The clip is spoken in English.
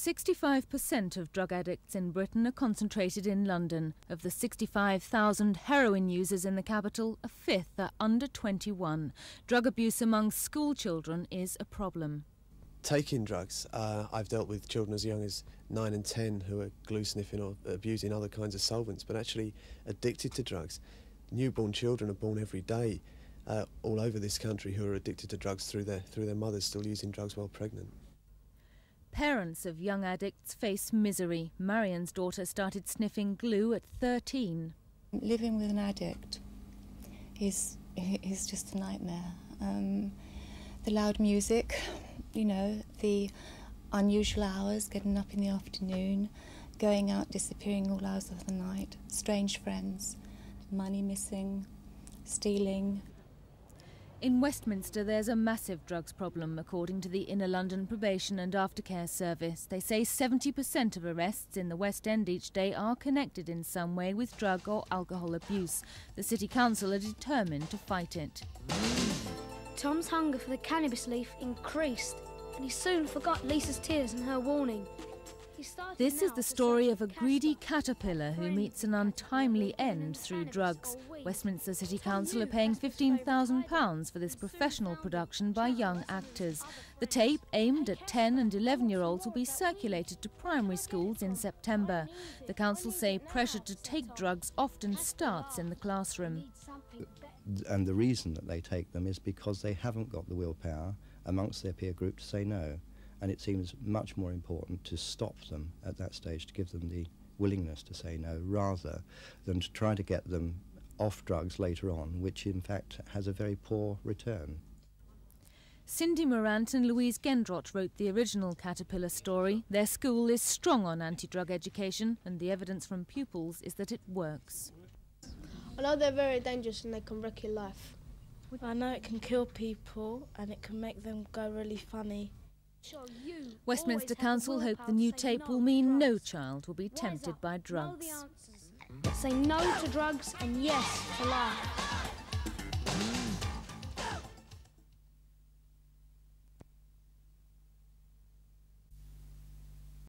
65% of drug addicts in Britain are concentrated in London. Of the 65,000 heroin users in the capital, a fifth are under 21. Drug abuse among school children is a problem. Taking drugs, I've dealt with children as young as 9 and 10 who are glue sniffing or abusing other kinds of solvents, but actually addicted to drugs. Newborn children are born every day all over this country who are addicted to drugs through their mothers still using drugs while pregnant. Parents of young addicts face misery. Marion's daughter started sniffing glue at 13. Living with an addict is just a nightmare. The loud music, you know, the unusual hours, getting up in the afternoon, going out, disappearing all hours of the night, strange friends, money missing, stealing. In Westminster, there's a massive drugs problem, according to the Inner London Probation and Aftercare Service. They say 70% of arrests in the West End each day are connected in some way with drug or alcohol abuse. The City Council are determined to fight it. Tom's hunger for the cannabis leaf increased, and he soon forgot Lisa's tears and her warning. This is the story of a greedy caterpillar who meets an untimely end through drugs. Westminster City Council are paying £15,000 for this professional production by young actors. The tape, aimed at 10 and 11-year-olds, will be circulated to primary schools in September. The council say pressure to take drugs often starts in the classroom. And the reason that they take them is because they haven't got the willpower amongst their peer group to say no. And it seems much more important to stop them at that stage, to give them the willingness to say no, rather than to try to get them off drugs later on, which in fact has a very poor return. Cindy Morant and Louise Gendrot wrote the original Caterpillar story. Their school is strong on anti-drug education, and the evidence from pupils is that it works. I know they're very dangerous and they can wreck your life. I know it can kill people and it can make them go really funny. Westminster Council hope the new tape will mean no child will be tempted by drugs. Say no to drugs and yes to life.